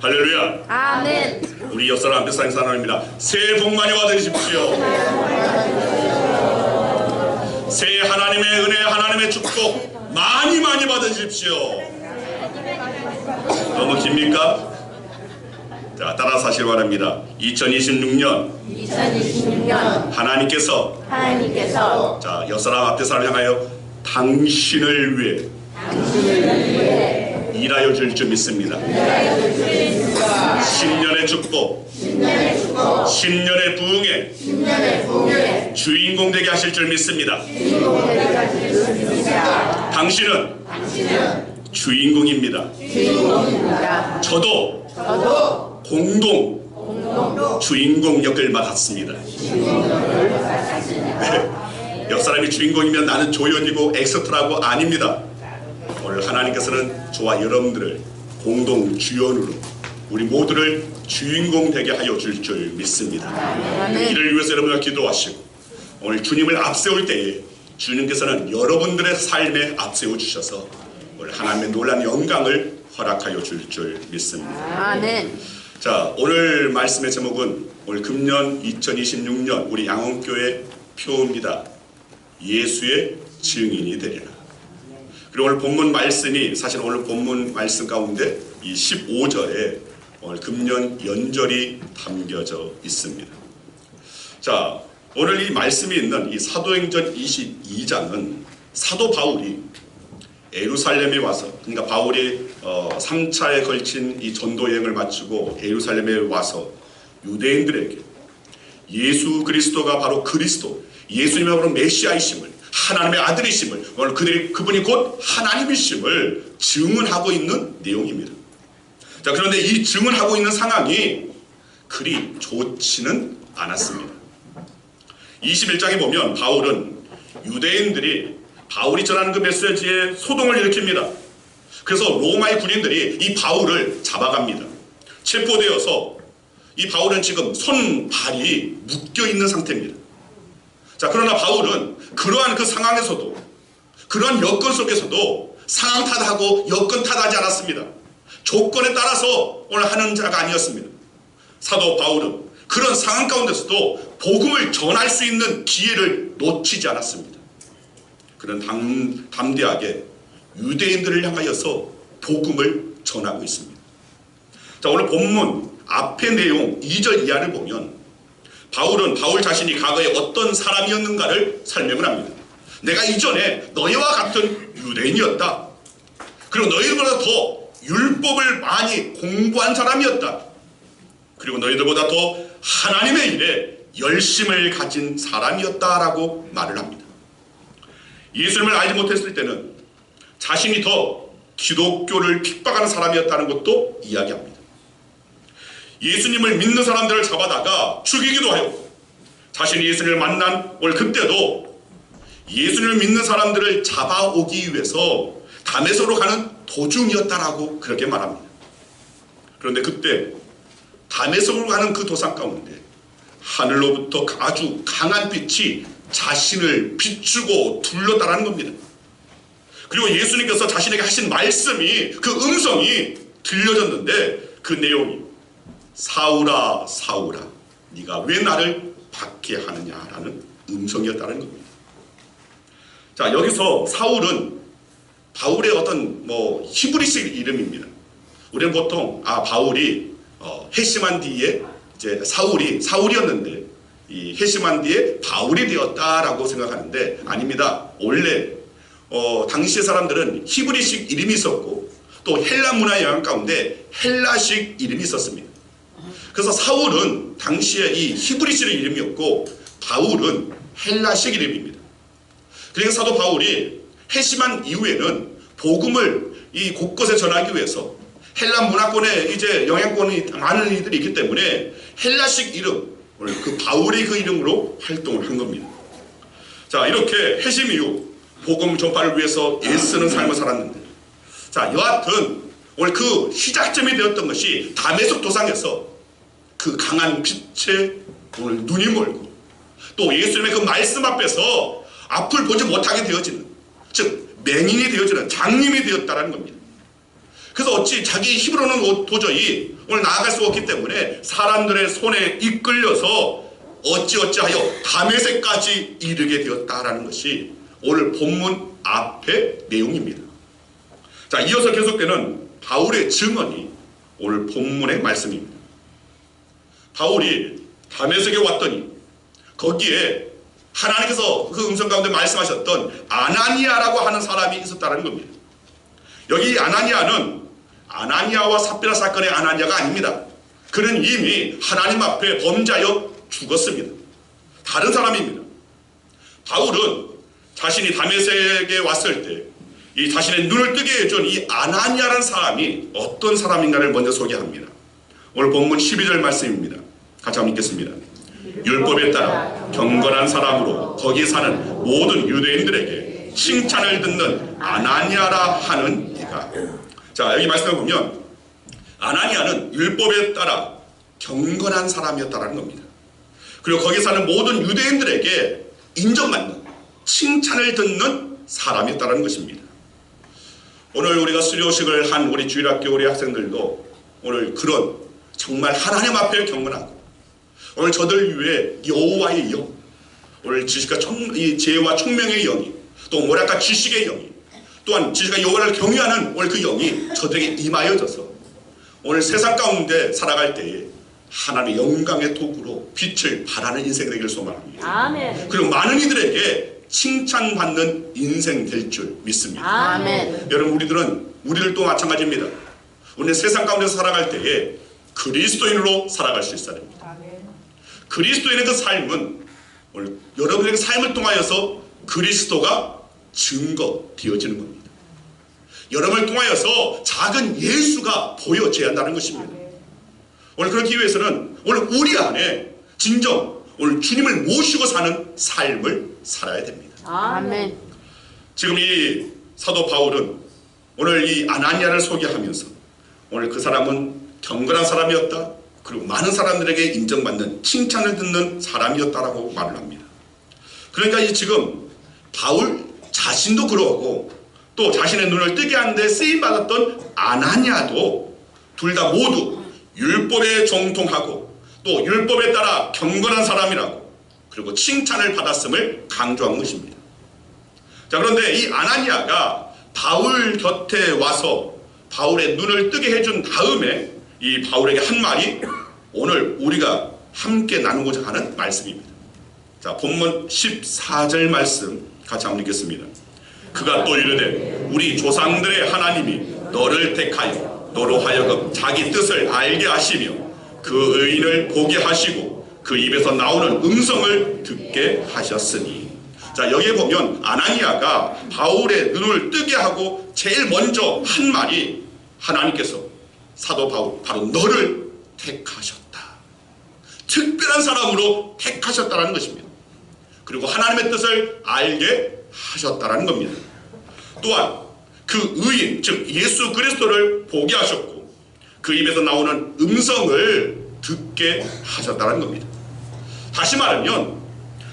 할렐루야. 아멘. 우리 옆사람 앞에 사는 사람입니다. 새해 복 많이 받으십시오. 새해 하나님의 은혜, 하나님의 축복 많이 받으십시오. 너무 깁니까? 자, 따라서 하시기 바랍니다. 2026년 하나님께서 자, 옆사람 앞에 사람 향하여 당신을 위해 일하여 줄 줄 믿습니다. 신년의 축복, 신년의 부흥에 주인공 되게 하실 줄 믿습니다. 당신은 주인공입니다. 저도 공동 주인공 역을 맡았습니다. 옆 사람이 주인공이면 나는 조연이고 엑스트라고 아닙니다. 오늘 하나님께서는 저와 여러분들을 공동 주연으로 우리 모두를 주인공 되게 하여 줄 줄 믿습니다. 이를 위해서 여러분과 기도하시고 오늘 주님을 앞세울 때에 주님께서는 여러분들의 삶에 앞세워 주셔서 오늘 하나님의 놀라운 영광을 허락하여 줄 줄 믿습니다. 아멘. 자, 오늘 말씀의 제목은 오늘 금년 2026년 우리 양원교회 표입니다. 예수의 증인이 되리라. 그리고 오늘 본문 말씀이 사실 오늘 본문 말씀 가운데 이 15절에 오늘 금년 연절이 담겨져 있습니다. 자, 오늘 이 말씀이 있는 이 사도행전 22장은 사도 바울이 예루살렘에 와서, 그러니까 바울이 3차에 걸친 이 전도 여행을 마치고 예루살렘에 와서 유대인들에게 예수 그리스도가 바로 그리스도, 예수님이 바로 메시아이심을, 하나님의 아들이심을, 오늘 그분이 곧 하나님이심을 증언하고 있는 내용입니다. 자, 그런데 이 증언하고 있는 상황이 그리 좋지는 않았습니다. 21장에 보면 바울은 유대인들이 바울이 전하는 그 메시지에 소동을 일으킵니다. 그래서 로마의 군인들이 이 바울을 잡아갑니다. 체포되어서 이 바울은 지금 손, 발이 묶여있는 상태입니다. 자, 그러나 바울은 그러한 그 상황에서도, 그러한 여건 속에서도 상황 탓하고 여건 탓하지 않았습니다. 조건에 따라서 오늘 하는 자가 아니었습니다. 사도 바울은 그런 상황 가운데서도 복음을 전할 수 있는 기회를 놓치지 않았습니다. 그는 담대하게 유대인들을 향하여서 복음을 전하고 있습니다. 자, 오늘 본문 앞의 내용 2절 이하를 보면 바울은 바울 자신이 과거에 어떤 사람이었는가를 설명을 합니다. 내가 이전에 너희와 같은 유대인이었다. 그리고 너희들보다 더 율법을 많이 공부한 사람이었다. 그리고 너희들보다 더 하나님의 일에 열심을 가진 사람이었다라고 말을 합니다. 예수님을 알지 못했을 때는 자신이 더 기독교를 핍박하는 사람이었다는 것도 이야기합니다. 예수님을 믿는 사람들을 잡아다가 죽이기도 하였고, 자신이 예수님을 만난 오늘 그때도 예수님을 믿는 사람들을 잡아오기 위해서 다메섹으로 가는 도중이었다라고 그렇게 말합니다. 그런데 그때 다메섹으로 가는 그 도상 가운데 하늘로부터 아주 강한 빛이 자신을 비추고 둘렀다라는 겁니다. 그리고 예수님께서 자신에게 하신 말씀이, 그 음성이 들려졌는데 그 내용이 사울아 사울아 네가 왜 나를 박해하느냐라는 음성이었다는 겁니다. 자, 여기서 사울은 바울의 어떤 히브리식 이름입니다. 우리는 보통 바울이 회심한 뒤에 이제 사울이었는데 이 회심한 뒤에 바울이 되었다라고 생각하는데 아닙니다. 원래 당시의 사람들은 히브리식 이름이 있었고 또 헬라 문화의 영향 가운데 헬라식 이름이 있었습니다. 그래서 사울은 당시에 이 히브리식 이름이었고 바울은 헬라식 이름입니다. 그래서 사도 바울이 회심한 이후에는 복음을 이 곳곳에 전하기 위해서 헬라 문화권에 이제 영향권이 많은 이들이 있기 때문에 헬라식 이름, 그 바울의 그 이름으로 활동을 한 겁니다. 자, 이렇게 회심 이후 복음 전파를 위해서 애쓰는 삶을 살았는데, 자, 여하튼 오늘 그 시작점이 되었던 것이 다메섹 도상에서 그 강한 빛에 오늘 눈이 멀고 또 예수님의 그 말씀 앞에서 앞을 보지 못하게 되어지는, 즉 맹인이 되어지는 장님이 되었다는 겁니다. 그래서 어찌 자기 힘으로는 도저히 오늘 나아갈 수가 없기 때문에 사람들의 손에 이끌려서 어찌어찌하여 다메섹까지 이르게 되었다라는 것이 오늘 본문 앞의 내용입니다. 자, 이어서 계속되는 바울의 증언이 오늘 본문의 말씀입니다. 바울이 다메섹에 왔더니 거기에 하나님께서 그 음성 가운데 말씀하셨던 아나니아라고 하는 사람이 있었다는 겁니다. 여기 아나니아는 아나니아와 삽비라 사건의 아나니아가 아닙니다. 그는 이미 하나님 앞에 범죄하여 죽었습니다. 다른 사람입니다. 바울은 자신이 다메섹에 왔을 때 이 자신의 눈을 뜨게 해준 이 아나니아라는 사람이 어떤 사람인가를 먼저 소개합니다. 오늘 본문 12절 말씀입니다. 같이 한번 읽겠습니다. 율법에 따라 경건한 사람으로 거기 사는 모든 유대인들에게 칭찬을 듣는 아나니아라 하는 이가. 자, 여기 말씀을 보면 아나니아는 율법에 따라 경건한 사람이었다는 겁니다. 그리고 거기 사는 모든 유대인들에게 인정받는, 칭찬을 듣는 사람이었다는 것입니다. 오늘 우리가 수료식을 한 우리 주일학교 우리 학생들도 오늘 그런 정말 하나님 앞에 경건하고 오늘 저들 위해 여호와의 영, 오늘 지식과 이 지혜와 총명의 영이, 또 뭐랄까 지식의 영이, 또한 지식과 여호와를 경외하는 오늘 그 영이 저들에게 임하여져서 오늘 세상 가운데 살아갈 때에 하나님의 영광의 도구로 빛을 발하는 인생이 되기를 소망합니다. 아멘. 그리고 많은 이들에게 칭찬받는 인생 될 줄 믿습니다. 아멘. 여러분, 우리들도 마찬가지입니다. 오늘 세상 가운데서 살아갈 때에 그리스도인으로 살아갈 수 있어야 됩니다. 그리스도인의 그 삶은 오늘 여러분의 삶을 통하여서 그리스도가 증거되어지는 겁니다. 여러분을 통하여서 작은 예수가 보여져야 한다는 것입니다. 오늘 그렇기 위해서는 오늘 우리 안에 진정 오늘 주님을 모시고 사는 삶을 살아야 됩니다. 아멘. 지금 이 사도 바울은 오늘 이 아나니아를 소개하면서 오늘 그 사람은 경건한 사람이었다. 그리고 많은 사람들에게 인정받는, 칭찬을 듣는 사람이었다라고 말을 합니다. 그러니까 이 지금 바울 자신도 그러고 또 자신의 눈을 뜨게 하는데 쓰임받았던 아나니아도 둘 다 모두 율법에 정통하고 또 율법에 따라 경건한 사람이라고 그리고 칭찬을 받았음을 강조한 것입니다. 자, 그런데 이 아나니아가 바울 곁에 와서 바울의 눈을 뜨게 해준 다음에 이 바울에게 한 말이 오늘 우리가 함께 나누고자 하는 말씀입니다. 자, 본문 14절 말씀 같이 한번 읽겠습니다. 그가 또 이르되 우리 조상들의 하나님이 너를 택하여 너로 하여금 자기 뜻을 알게 하시며 그 의인을 보게 하시고 그 입에서 나오는 음성을 듣게 하셨으니. 자, 여기에 보면 아나니아가 바울의 눈을 뜨게 하고 제일 먼저 한 말이 하나님께서 사도 바울 바로 너를 택하셨다. 특별한 사람으로 택하셨다는 것입니다. 그리고 하나님의 뜻을 알게 하셨다는 겁니다. 또한 그 의인 즉 예수 그리스도를 보게 하셨고 그 입에서 나오는 음성을 듣게 하셨다는 겁니다. 다시 말하면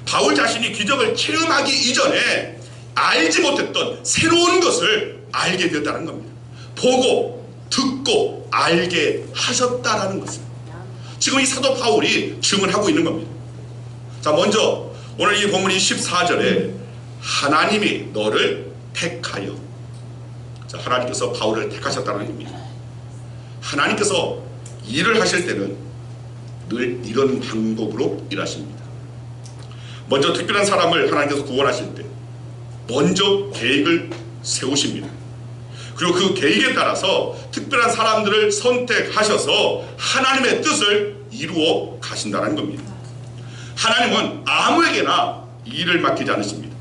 바울 자신이 기적을 체험하기 이전에 알지 못했던 새로운 것을 알게 되었다는 겁니다. 보고 듣고 알게 하셨다라는 것입니다. 지금 이 사도 바울이 증언하고 있는 겁니다. 자, 먼저 오늘 이 본문이 14절에 하나님이 너를 택하여, 자, 하나님께서 바울을 택하셨다는 겁니다. 하나님께서 일을 하실 때는 늘 이런 방법으로 일하십니다. 먼저 특별한 사람을 하나님께서 구원하실 때 먼저 계획을 세우십니다. 그리고 그 계획에 따라서 특별한 사람들을 선택하셔서 하나님의 뜻을 이루어 가신다는 겁니다. 하나님은 아무에게나 일을 맡기지 않으십니다.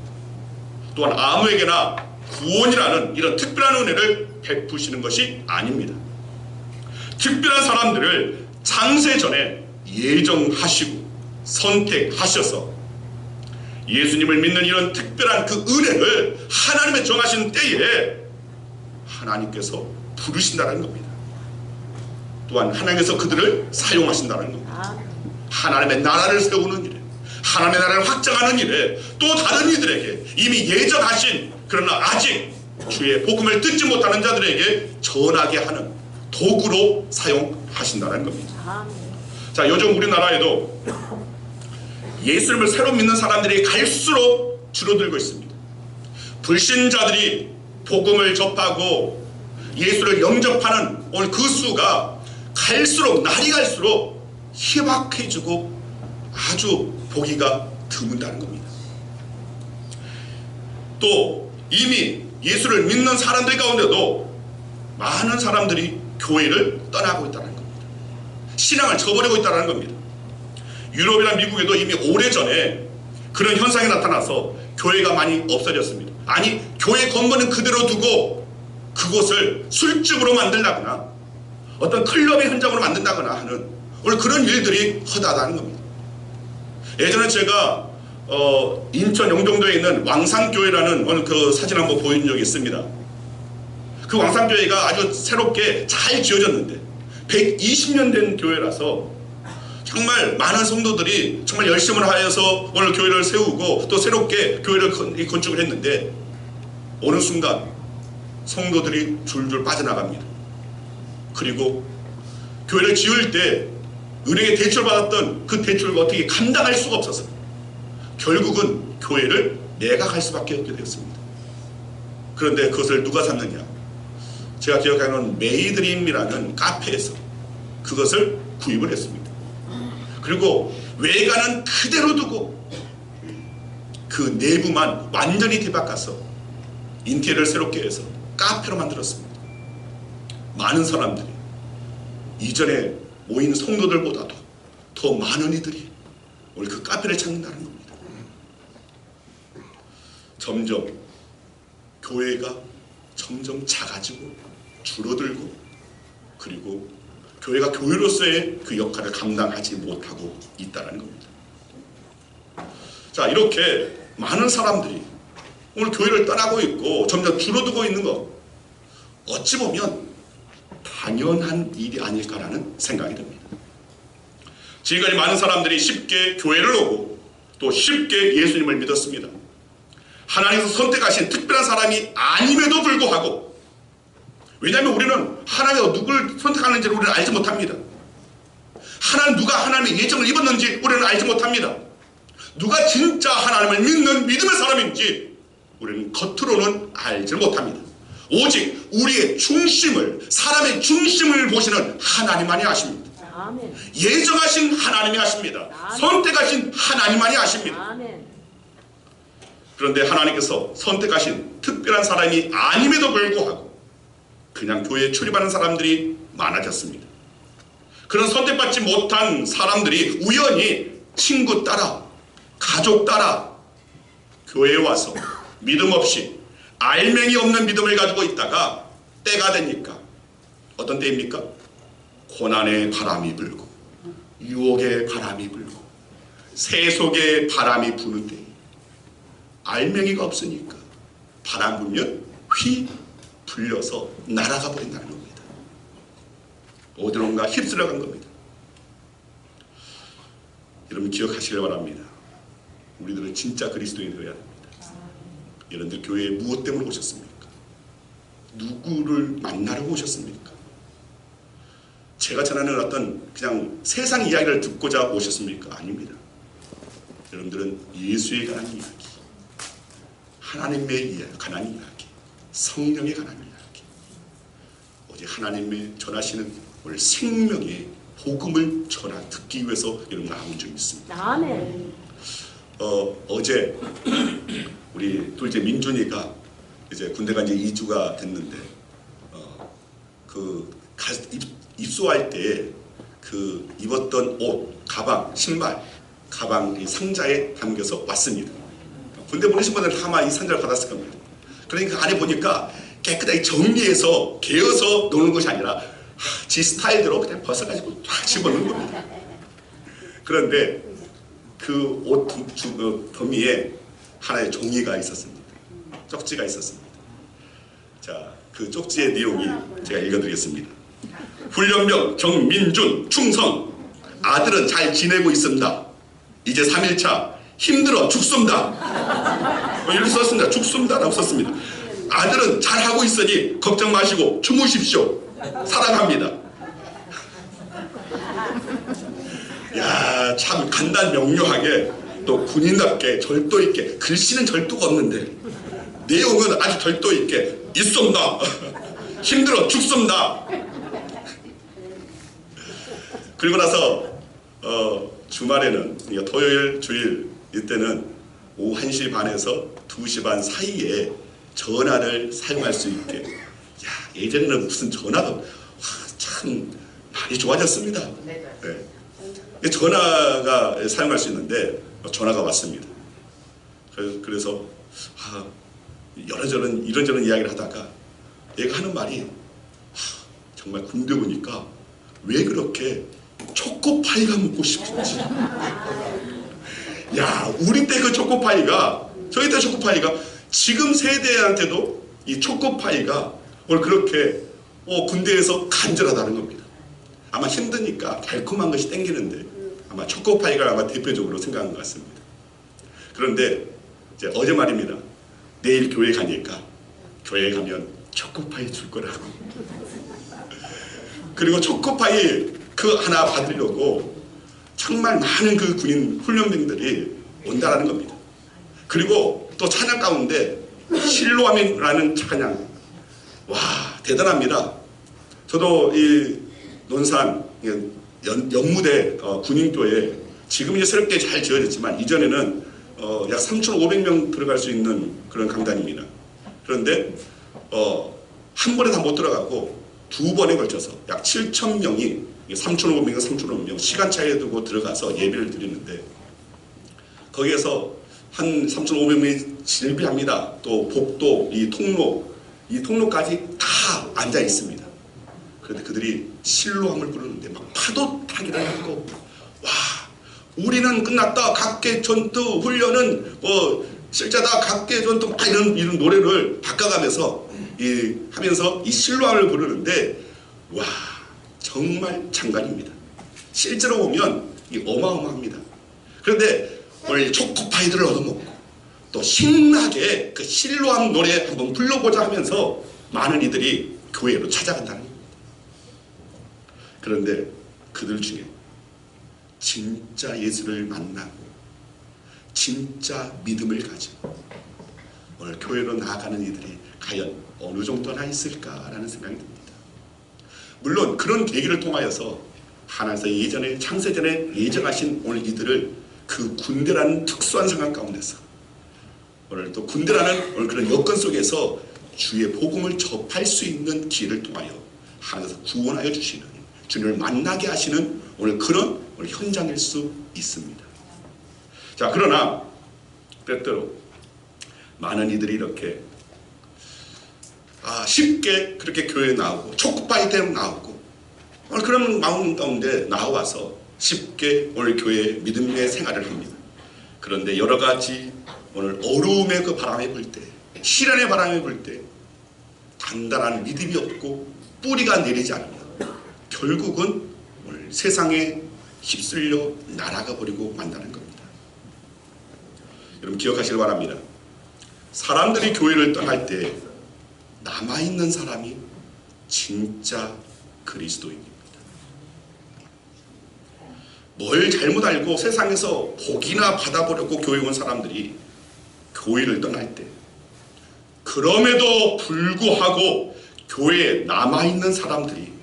또한 아무에게나 구원이라는 이런 특별한 은혜를 베푸시는 것이 아닙니다. 특별한 사람들을 창세 전에 예정하시고 선택하셔서 예수님을 믿는 이런 특별한 그 은혜를 하나님의 정하신 때에 하나님께서 부르신다는 겁니다. 또한 하나님께서 그들을 사용하신다는 겁니다. 하나님의 나라를 세우는 일에, 하나님의 나라를 확장하는 일에, 또 다른 이들에게 이미 예정하신 그러나 아직 주의 복음을 듣지 못하는 자들에게 전하게 하는 도구로 사용하신다는 겁니다. 자, 요즘 우리나라에도 예수님을 새로 믿는 사람들이 갈수록 줄어들고 있습니다. 불신자들이 복음을 접하고 예수를 영접하는 오늘 그 수가 갈수록, 날이 갈수록 희박해지고 아주 보기가 드문다는 겁니다. 또 이미 예수를 믿는 사람들 가운데도 많은 사람들이 교회를 떠나고 있다는 겁니다. 신앙을 저버리고 있다는 겁니다. 유럽이나 미국에도 이미 오래전에 그런 현상이 나타나서 교회가 많이 없어졌습니다. 아니, 교회 건물은 그대로 두고 그곳을 술집으로 만들다거나 어떤 클럽의 현장으로 만든다거나 하는 오늘 그런 일들이 허다하다는 겁니다. 예전에 제가 인천 영종도에 있는 왕산교회라는 오늘 그 사진 한번 보여준 적이 있습니다. 그 왕산교회가 아주 새롭게 잘 지어졌는데 120년 된 교회라서 정말 많은 성도들이 정말 열심을 하여서 오늘 교회를 세우고 또 새롭게 교회를 건축을 했는데 어느 순간 성도들이 줄줄 빠져나갑니다. 그리고 교회를 지을 때 은행에 대출 받았던 그 대출을 어떻게 감당할 수가 없어서 결국은 교회를 매각할 수밖에 없게 되었습니다. 그런데 그것을 누가 샀느냐? 제가 기억하는 메이드림이라는 카페에서 그것을 구입을 했습니다. 그리고 외관은 그대로 두고 그 내부만 완전히 뒤바꿔서 인테리어를 새롭게 해서 카페로 만들었습니다. 많은 사람들이 이전에 모인 성도들보다도 더 많은 이들이 오늘 그 카페를 찾는다는 겁니다. 점점 교회가 점점 작아지고 줄어들고 그리고 교회가 교회로서의 그 역할을 감당하지 못하고 있다는 겁니다. 자, 이렇게 많은 사람들이 오늘 교회를 떠나고 있고 점점 줄어들고 있는 것, 어찌 보면 당연한 일이 아닐까라는 생각이 듭니다. 지금까지 많은 사람들이 쉽게 교회를 오고 또 쉽게 예수님을 믿었습니다. 하나님께서 선택하신 특별한 사람이 아님에도 불구하고, 왜냐하면 우리는 하나님이 누굴 선택하는지를 우리는 알지 못합니다. 하나님, 누가 하나님의 예정을 입었는지 우리는 알지 못합니다. 누가 진짜 하나님을 믿는 믿음의 사람인지 우리는 겉으로는 알지 못합니다. 오직 우리의 중심을, 사람의 중심을 보시는 하나님만이 아십니다. 아멘. 예정하신 하나님이 아십니다. 아멘. 선택하신 하나님만이 아십니다. 아멘. 그런데 하나님께서 선택하신 특별한 사람이 아님에도 불구하고 그냥 교회에 출입하는 사람들이 많아졌습니다. 그런 선택받지 못한 사람들이 우연히 친구 따라, 가족 따라 교회에 와서 믿음 없이 알맹이 없는 믿음을 가지고 있다가 때가 되니까, 어떤 때입니까? 고난의 바람이 불고 유혹의 바람이 불고 세속의 바람이 부는 때, 알맹이가 없으니까 바람 불면 휘 불려서 날아가 버린다는 겁니다. 어디론가 휩쓸려 간 겁니다. 여러분 기억하시길 바랍니다. 우리들은 진짜 그리스도인이 되어야 됩니다. 여러분들 교회에 무엇 때문에 오셨습니까? 누구를 만나러 오셨습니까? 제가 전하는 어떤 그냥 세상 이야기를 듣고자 오셨습니까? 아닙니다. 여러분들은 예수에 관한 이야기, 하나님에 관한 이야기, 성령에 관한 이야기, 오직 하나님의 전하시는 오늘 생명의 복음을 듣기 위해서 여러분 나온 적이 있습니다. 아멘. 어제 우리 둘째 민준이가 이제 군대 간 지 2주가 됐는데 입소할 때 그 입었던 옷, 가방, 신발, 가방 이 상자에 담겨서 왔습니다. 군대 보내신 분들은 아마 이 상자를 받았을 겁니다. 그러니까 안에 보니까 깨끗하게 정리해서 개어서 놓는 것이 아니라 지 스타일대로 그냥 벗어가지고 쫙 집어넣는 겁니다. 그런데 그 옷 더미에 하나의 종이가 있었습니다. 쪽지가 있었습니다. 자, 그 쪽지의 내용이 제가 읽어드리겠습니다. 훈련병 정민준 충성, 아들은 잘 지내고 있습니다. 이제 3일차 힘들어 죽습니다. 이렇게 썼습니다. 죽습니다라고 썼습니다. 아들은 잘하고 있으니 걱정 마시고 주무십시오. 사랑합니다. 야, 참 간단 명료하게 또 군인답게 절도 있게, 글씨는 절도가 없는데 내용은 아주 절도 있게 있습니다. 힘들어 죽습니다. 그리고 나서 주말에는 토요일 주일 이때는 오후 1시 반에서 2시 반 사이에 전화를 사용할 수 있게. 야, 예전에는 무슨 전화가 참 많이 좋아졌습니다. 네. 전화가 사용할 수 있는데 전화가 왔습니다. 그래서 이런저런 이야기를 하다가 얘가 하는 말이 정말 군대 보니까 왜 그렇게 초코파이가 먹고 싶은지. 야, 우리 때 그 초코파이가, 저희 때 초코파이가 지금 세대한테도 이 초코파이가 오늘 그렇게 군대에서 간절하다는 겁니다. 아마 힘드니까 달콤한 것이 땡기는데 아마 초코파이가 아마 대표적으로 생각한 것 같습니다. 그런데 이제 어제 말입니다. 내일 교회 가니까 교회 가면 초코파이 줄 거라고. 그리고 초코파이 그 하나 받으려고 정말 많은 그 군인 훈련병들이 온다라는 겁니다. 그리고 또 찬양 가운데 실로암이라는 찬양, 와 대단합니다. 저도 이 논산 연무대 군인교회 지금 이제 새롭게 잘 지어졌지만 이전에는 약 3,500명 들어갈 수 있는 그런 강단입니다. 그런데 한 번에 다 못 들어가고 두 번에 걸쳐서 약 7,000명이 3,500명, 3,500명 시간 차이에 두고 들어가서 예배를 드리는데 거기에서 한 3,500명이 질비합니다. 또 복도, 이 통로까지 다 앉아 있습니다. 그런데 그들이 실로암을 부르는데 막 파도 타기를 하고, 와 우리는 끝났다. 각계 전투 훈련은 실제다. 각계 전투 막 이런 노래를 바꿔가면서 하면서 이 실로암을 부르는데 와 정말 장관입니다. 실제로 보면 어마어마합니다. 그런데 오늘 초코파이들을 얻어먹고 또 신나게 그 실로암 노래 한번 불러보자 하면서 많은 이들이 교회로 찾아간다는 겁니다. 그런데 그들 중에 진짜 예수를 만나고 진짜 믿음을 가지고 오늘 교회로 나아가는 이들이 과연 어느 정도나 있을까라는 생각이 듭니다. 물론 그런 계기를 통하여서 하나님께서 예전에 창세전에 예정하신 오늘 이들을 그 군대라는 특수한 상황 가운데서 오늘 또 군대라는 오늘 그런 여건 속에서 주의 복음을 접할 수 있는 길을 통하여 하나님께서 구원하여 주시는 주님을 만나게 하시는 오늘 그런 오늘 현장일 수 있습니다. 자, 그러나 때때로 많은 이들이 이렇게 쉽게 그렇게 교회에 나오고 초코파이 때문에 나오고 오늘 그런 마음 가운데 나와서 쉽게 오늘 교회에 믿음의 생활을 합니다. 그런데 여러 가지 오늘 어려움의 그 바람이 불 때, 시련의 바람이 불 때 단단한 믿음이 없고 뿌리가 내리지 않으면 결국은 오늘 세상에 휩쓸려 날아가 버리고 만다는 겁니다. 여러분 기억하시길 바랍니다. 사람들이 교회를 떠날 때 남아있는 사람이 진짜 그리스도인입니다. 뭘 잘못 알고 세상에서 복이나 받아보려고 교회 온 사람들이 교회를 떠날 때 그럼에도 불구하고 교회에 남아있는 사람들이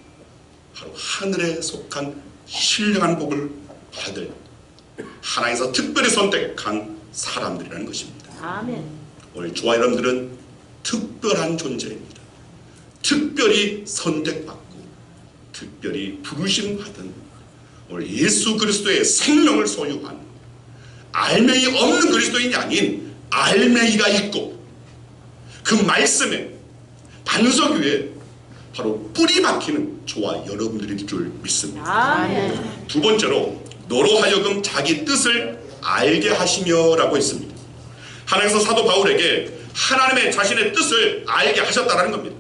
바로 하늘에 속한 신령한 복을 받을 하나님께서 특별히 선택한 사람들이라는 것입니다. 아멘. 오늘 저와 여러분들은 특별한 존재입니다. 특별히 선택받고 특별히 부르심받은 오늘 예수 그리스도의 생명을 소유한 알맹이 없는 그리스도인이 아닌 알맹이가 있고 그 말씀에 반석 위에 바로 뿌리 박히는 저와 여러분들일 줄 믿습니다. 아멘. 두 번째로 너로 하여금 자기 뜻을 알게 하시며 라고 했습니다. 하나님께서 사도 바울에게 하나님의 자신의 뜻을 알게 하셨다는 겁니다.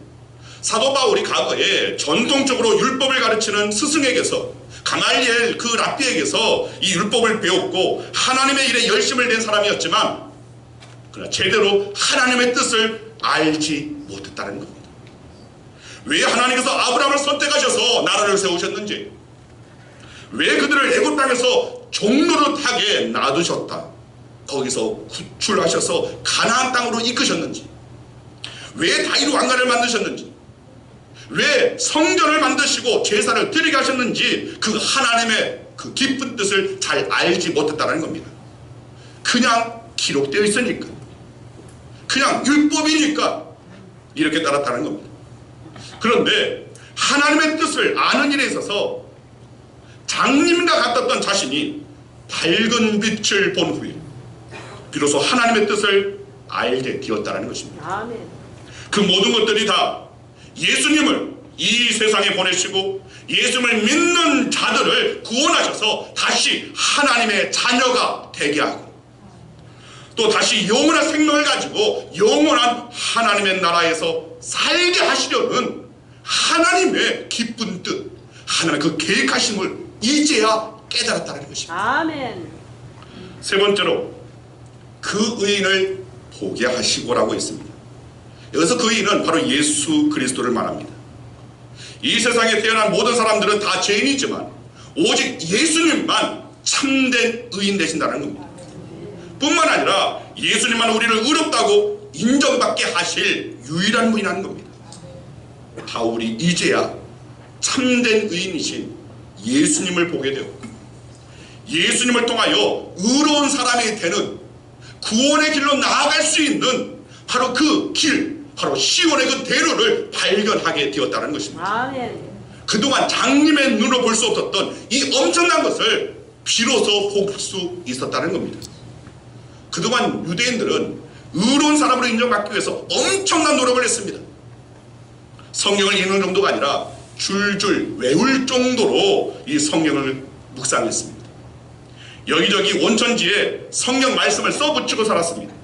사도 바울이 과거에 전통적으로 율법을 가르치는 스승에게서 가말리엘 그 랍비에게서 이 율법을 배웠고 하나님의 일에 열심을 낸 사람이었지만 그러나 제대로 하나님의 뜻을 알지 못했다는 겁니다. 왜 하나님께서 아브라함을 선택하셔서 나라를 세우셨는지, 왜 그들을 애굽 땅에서 종노릇하게 놔두셨다, 거기서 구출하셔서 가나안 땅으로 이끄셨는지, 왜 다윗 왕가를 만드셨는지, 왜 성전을 만드시고 제사를 드리게 하셨는지 그 하나님의 그 깊은 뜻을 잘 알지 못했다는 겁니다. 그냥 기록되어 있으니까, 그냥 율법이니까 이렇게 따랐다는 겁니다. 그런데 하나님의 뜻을 아는 일에 있어서 장님과 같았던 자신이 밝은 빛을 본 후에 비로소 하나님의 뜻을 알게 되었다는 것입니다. 아멘. 그 모든 것들이 다 예수님을 이 세상에 보내시고 예수님을 믿는 자들을 구원하셔서 다시 하나님의 자녀가 되게 하고, 또 다시 영원한 생명을 가지고 영원한 하나님의 나라에서 살게 하시려는 하나님의 기쁜 뜻, 하나님의 그 계획하심을 이제야 깨달았다는 것입니다. 아멘. 세 번째로 그 의인을 보게 하시고라고 있습니다. 여기서 그 의인은 바로 예수 그리스도를 말합니다. 이 세상에 태어난 모든 사람들은 다 죄인이지만 오직 예수님만 참된 의인 되신다는 겁니다. 뿐만 아니라 예수님만 우리를 의롭다고 인정받게 하실 유일한 분이라는 겁니다. 바울이 이제야 참된 의인이신 예수님을 보게 되었고, 예수님을 통하여 의로운 사람이 되는 구원의 길로 나아갈 수 있는 바로 그 길, 바로 시온의 그 대로를 발견하게 되었다는 것입니다. 아멘. 그동안 장님의 눈으로 볼 수 없었던 이 엄청난 것을 비로소 볼 수 있었다는 겁니다. 그동안 유대인들은 의로운 사람으로 인정받기 위해서 엄청난 노력을 했습니다. 성경을 읽는 정도가 아니라 줄줄 외울 정도로 이 성경을 묵상했습니다. 여기저기 온천지에 성경 말씀을 써붙이고 살았습니다.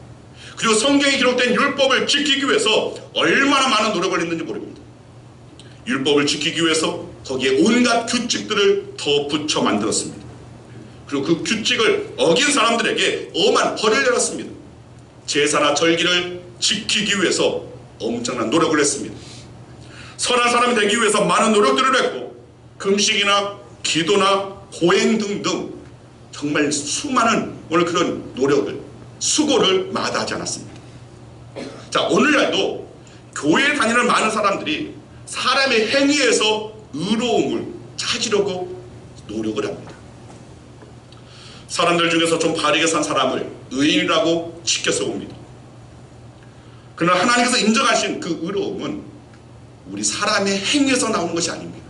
그리고 성경에 기록된 율법을 지키기 위해서 얼마나 많은 노력을 했는지 모릅니다. 율법을 지키기 위해서 거기에 온갖 규칙들을 더 붙여 만들었습니다. 그리고 그 규칙을 어긴 사람들에게 엄한 벌을 내렸습니다. 제사나 절기를 지키기 위해서 엄청난 노력을 했습니다. 선한 사람이 되기 위해서 많은 노력들을 했고, 금식이나 기도나 고행 등등 정말 수많은 오늘 그런 노력을, 수고를 마다하지 않았습니다. 자, 오늘날도 교회에 다니는 많은 사람들이 사람의 행위에서 의로움을 찾으려고 노력을 합니다. 사람들 중에서 좀 바르게 산 사람을 의인이라고 지켜세웁니다. 그러나 하나님께서 인정하신 그 의로움은 우리 사람의 행위에서 나오는 것이 아닙니다.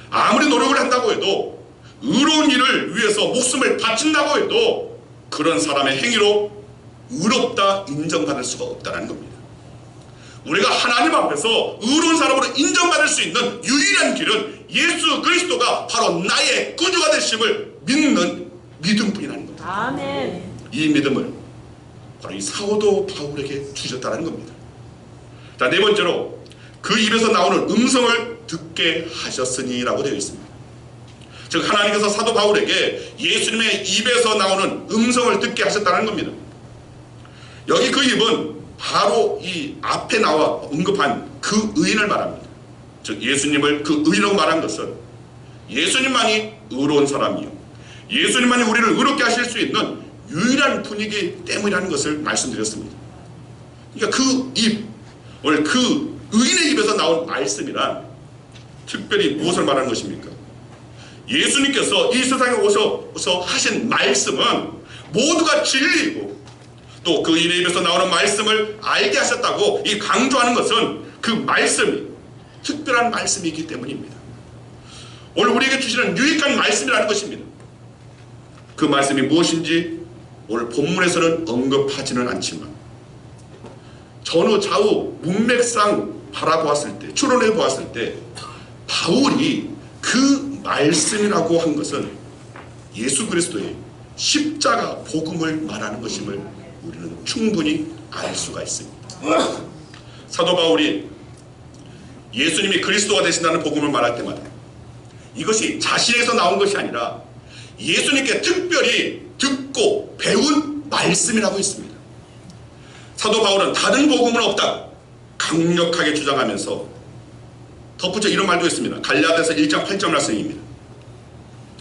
아무리 노력을 한다고 해도, 의로운 일을 위해서 목숨을 바친다고 해도 그런 사람의 행위로 의롭다 인정받을 수가 없다는 겁니다. 우리가 하나님 앞에서 의로운 사람으로 인정받을 수 있는 유일한 길은 예수 그리스도가 바로 나의 구주가 되심을 믿는 믿음뿐이라는 겁니다. 아멘. 이 믿음을 바로 이 사도 바울에게 주셨다는 겁니다. 자, 네 번째로 그 입에서 나오는 음성을 듣게 하셨으니 라고 되어 있습니다. 즉 하나님께서 사도 바울에게 예수님의 입에서 나오는 음성을 듣게 하셨다는 겁니다. 여기 그 입은 바로 이 앞에 나와 언급한 그 의인을 말합니다. 즉 예수님을 그 의인이라고 말한 것은 예수님만이 의로운 사람이요, 예수님만이 우리를 의롭게 하실 수 있는 유일한 분이기 때문이라는 것을 말씀드렸습니다. 그러니까 그 입, 오늘 그 의인의 입에서 나온 말씀이란 특별히 무엇을 말하는 것입니까? 예수님께서 이 세상에 오셔서 하신 말씀은 모두가 진리이고, 또 그 의인의 입에서 나오는 말씀을 알게 하셨다고 이 강조하는 것은 그 말씀이 특별한 말씀이기 때문입니다. 오늘 우리에게 주시는 유익한 말씀이라는 것입니다. 그 말씀이 무엇인지 오늘 본문에서는 언급하지는 않지만 전후 좌우 문맥상 바라보았을 때, 추론해 보았을 때 바울이 그 말씀이라고 한 것은 예수 그리스도의 십자가 복음을 말하는 것임을 우리는 충분히 알 수가 있습니다. 사도 바울이 예수님이 그리스도가 되신다는 복음을 말할 때마다 이것이 자신에게서 나온 것이 아니라 예수님께 특별히 듣고 배운 말씀이라고 했습니다. 사도 바울은 다른 복음은 없다 강력하게 주장하면서 덧붙여 이런 말도 있습니다. 갈라디아서 1장 8절 말씀입니다.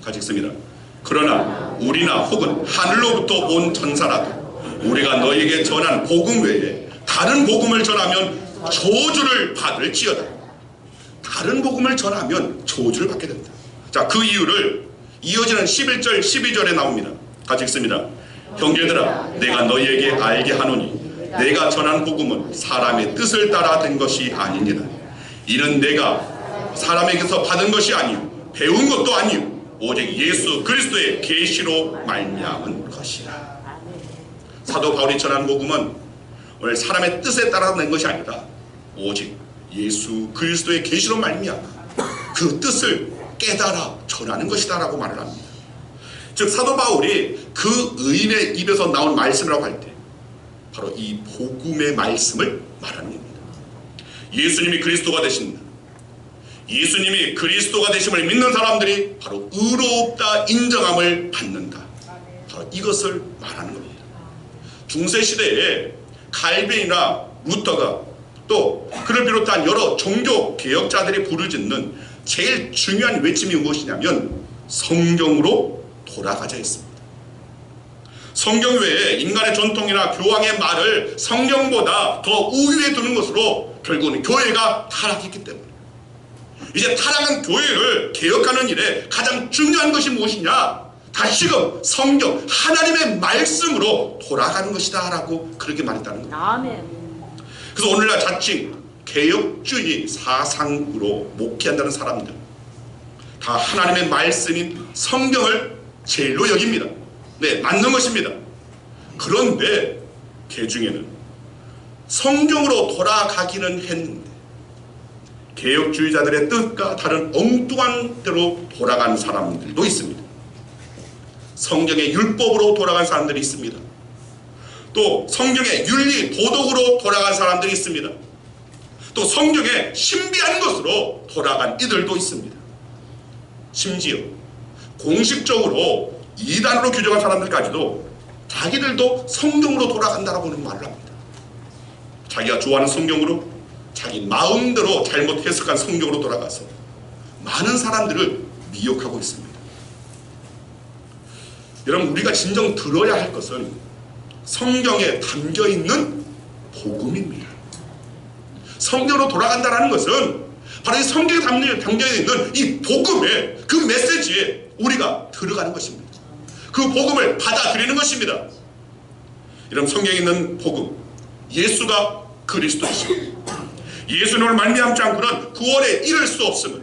같이 읽습니다. 그러나 우리나 혹은 하늘로부터 온 전사라도 우리가 너에게 전한 복음 외에 다른 복음을 전하면 저주를 받을지어다. 다른 복음을 전하면 저주를 받게 된다. 자, 그 이유를 이어지는 11절 12절에 나옵니다. 같이 읽습니다. 형제들아 내가 너희에게 알게 하노니 내가 전한 복음은 사람의 뜻을 따라 된 것이 아니니라. 이는 내가 사람에게서 받은 것이 아니요 배운 것도 아니요 오직 예수 그리스도의 계시로 말미암은 것이라. 사도 바울이 전한 복음은 오늘 사람의 뜻에 따라 낸 것이 아니라 오직 예수 그리스도의 계시로 말미암아 그 뜻을 깨달아 전하는 것이다 라고 말을 합니다. 즉 사도 바울이 그 의인의 입에서 나온 말씀이라고 할 때 바로 이 복음의 말씀을 말하는 겁니다. 예수님이 그리스도가 되신다. 예수님이 그리스도가 되심을 믿는 사람들이 바로 의롭다 인정함을 받는다. 바로 이것을 말하는 겁니다. 중세시대에 칼빈이나 루터가 또 그를 비롯한 여러 종교 개혁자들이 부르짖는 제일 중요한 외침이 무엇이냐면 성경으로 돌아가자 했습니다. 성경 외에 인간의 전통이나 교황의 말을 성경보다 더 우위에 두는 것으로 결국은 교회가 타락했기 때문에 이제 타락한 교회를 개혁하는 일에 가장 중요한 것이 무엇이냐? 다시금 성경 하나님의 말씀으로 돌아가는 것이다 라고 그렇게 말했다는 겁니다. 아멘. 그래서 오늘날 자칭 개혁주의 사상으로 목회한다는 사람들 다 하나님의 말씀인 성경을 제일로 여깁니다. 네, 맞는 것입니다. 그런데 그 중에는 성경으로 돌아가기는 했는데 개혁주의자들의 뜻과 다른 엉뚱한 대로 돌아간 사람들도 있습니다. 성경의 율법으로 돌아간 사람들이 있습니다. 또 성경의 윤리, 도덕으로 돌아간 사람들이 있습니다. 또 성경의 신비한 것으로 돌아간 이들도 있습니다. 심지어 공식적으로 이단으로 규정한 사람들까지도 자기들도 성경으로 돌아간다라고 말을 합니다. 자기가 좋아하는 성경으로 자기 마음대로 잘못 해석한 성경으로 돌아가서 많은 사람들을 미혹하고 있습니다. 여러분 우리가 진정 들어야 할 것은 성경에 담겨있는 복음입니다. 성경으로 돌아간다는 것은 바로 이 성경에 담겨있는 이 복음의 그 메시지에 우리가 들어가는 것입니다. 그 복음을 받아들이는 것입니다. 여러분 성경에 있는 복음 예수가 그리스도이시고 예수님을 말미암지 않고는 구원에 이를 수 없음을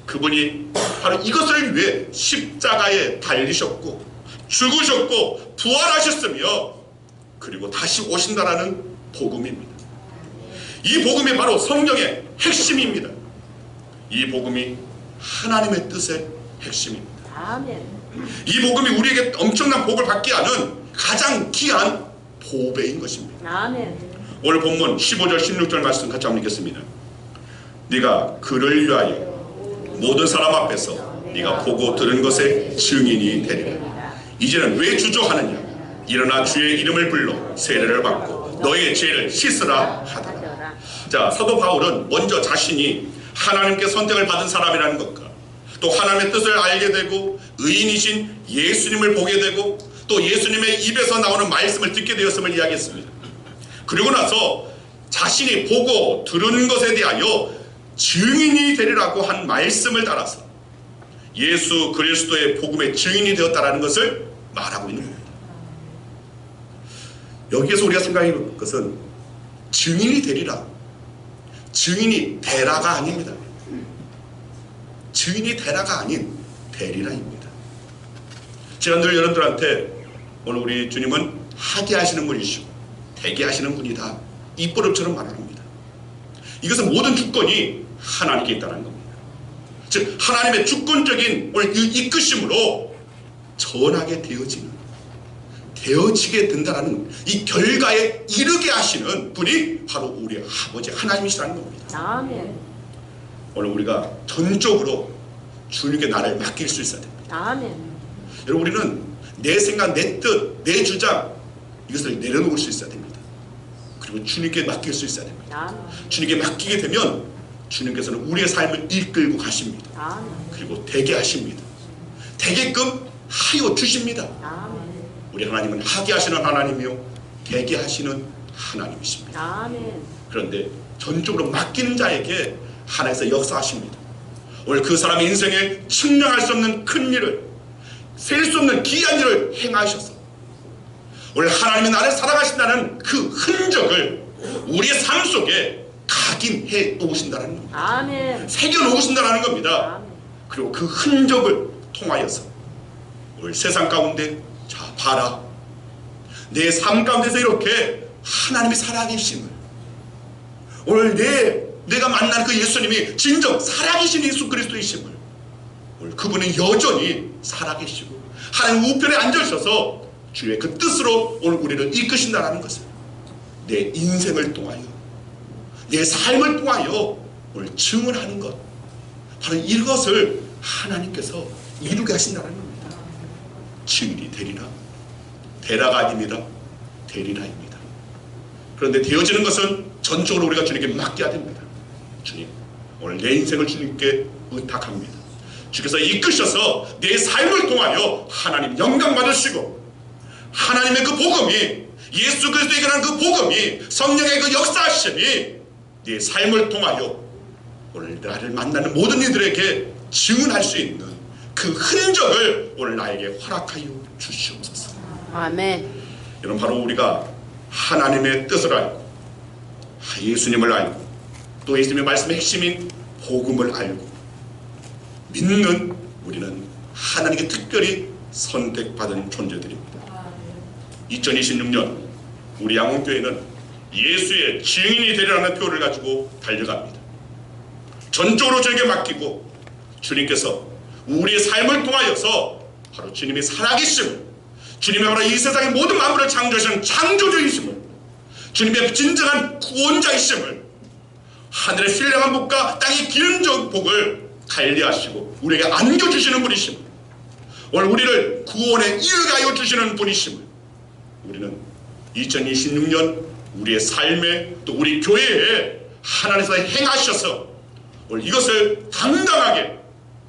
그분이 바로 이것을 위해 십자가에 달리셨고 죽으셨고 부활하셨으며 그리고 다시 오신다라는 복음입니다. 이 복음이 바로 성경의 핵심입니다. 이 복음이 하나님의 뜻의 핵심입니다. 아멘. 이 복음이 우리에게 엄청난 복을 받게 하는 가장 귀한 보배인 것입니다. 아멘. 오늘 본문 15절 16절 말씀 같이 한번 읽겠습니다. 네가 그를 위하여 모든 사람 앞에서 네가 보고 들은 것의 증인이 되리라. 이제는 왜 주저하느냐? 일어나 주의 이름을 불러 세례를 받고 너의 죄를 씻으라 하더라. 자, 사도 바울은 먼저 자신이 하나님께 선택을 받은 사람이라는 것과 또 하나님의 뜻을 알게 되고 의인이신 예수님을 보게 되고 또 예수님의 입에서 나오는 말씀을 듣게 되었음을 이야기했습니다. 그리고 나서 자신이 보고 들은 것에 대하여 증인이 되리라고 한 말씀을 따라서 예수 그리스도의 복음의 증인이 되었다는 것을 말하고 있는 겁니다. 여기에서 우리가 생각해 볼 것은 증인이 되리라. 증인이 되라가 아닙니다. 증인이 되라가 아닌 되리라입니다. 제가 늘 여러분들한테 오늘 우리 주님은 하게 하시는 분이시고 되게 하시는 분이다. 입버릇처럼 말합니다. 이것은 모든 주권이 하나님께 있다는 겁니다. 즉 하나님의 주권적인 오늘 이끄심으로 전하게 되어지게 된다는 이 결과에 이르게 하시는 분이 바로 우리 아버지 하나님이시라는 겁니다. 아멘. 오늘 우리가 전적으로 주님께 나를 맡길 수 있어야 됩니다. 아멘. 여러분 우리는 내 생각, 내 뜻, 내 주장 이것을 내려놓을 수 있어야 됩니다. 그리고 주님께 맡길 수 있어야 됩니다. 아멘. 주님께 맡기게 되면 주님께서는 우리의 삶을 이끌고 가십니다. 아멘. 그리고 되게 하십니다. 되게끔 하여 주십니다. 아멘. 우리 하나님은 하게 하시는 하나님이요 되게 하시는 하나님이십니다. 아멘. 그런데 전적으로 맡기는 자에게 하나님께서 역사하십니다. 오늘 그 사람의 인생에 측량할 수 없는 큰 일을, 셀 수 없는 귀한 일을 행하셔서 오늘 하나님이 나를 사랑하신다는 그 흔적을 우리의 삶 속에 각인해 놓으신다는 겁니다. 아멘. 새겨 놓으신다는 겁니다. 아멘. 그리고 그 흔적을 통하여서 오늘 세상 가운데 자 봐라, 내 삶 가운데서 이렇게 하나님이 살아계심을, 오늘 내가 만난 그 예수님이 진정 살아계신 예수 그리스도이심을, 오늘 그분은 여전히 살아계시고 하나님 우편에 앉으셔서 주의 그 뜻으로 오늘 우리를 이끄신다는 것을 내 인생을 통하여, 내 삶을 통하여 오늘 증언하는 것, 바로 이것을 하나님께서 이루게 하신다는 겁니다. 증인이 되리라. 되라가 아닙니다. 되리라입니다. 그런데 되어지는 것은 전적으로 우리가 주님께 맡겨야 됩니다. 주님, 오늘 내 인생을 주님께 의탁합니다. 주께서 이끄셔서 내 삶을 통하여 하나님 영광 받으시고, 하나님의 그 복음이, 예수 그리스도에게 하는 그 복음이, 성령의 그 역사하심이 내 삶을 통하여 오늘 나를 만나는 모든 이들에게 증언할 수 있는 그 흔적을 오늘 나에게 허락하여 주시옵소서. 아멘. 여러분, 바로 우리가 하나님의 뜻을 알고 예수님을 알고 또 예수님의 말씀의 핵심인 복음을 알고 믿는 우리는 하나님께 특별히 선택받은 존재들입니다. 2026년 우리 양원교회는 예수의 증인이 되리라는 표를 가지고 달려갑니다. 전적으로 주님께 맡기고 주님께서 우리의 삶을 통하여서 바로 주님이 살아계심을, 주님의 바로 이 세상의 모든 만물을 창조하시는 창조주이심을, 주님의 진정한 구원자이심을, 하늘의 신령한 복과 땅의 기름진 복을 관리하시고 우리에게 안겨주시는 분이심을, 오늘 우리를 구원에 이르게 하여 주시는 분이심을 우리는 2026년 우리의 삶에 또 우리 교회에 하나님께서 행하셔서 오늘 이것을 당당하게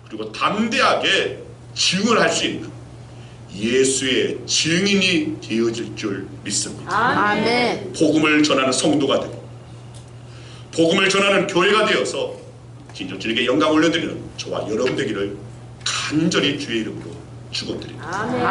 그리고 담대하게 증언할 수 있는 예수의 증인이 되어질 줄 믿습니다. 아멘. 복음을 전하는 성도가 되고 복음을 전하는 교회가 되어서 진정 주님께 영광 올려드리는 저와 여러분 되기를 간절히 주의 이름으로 축원드립니다. 아멘.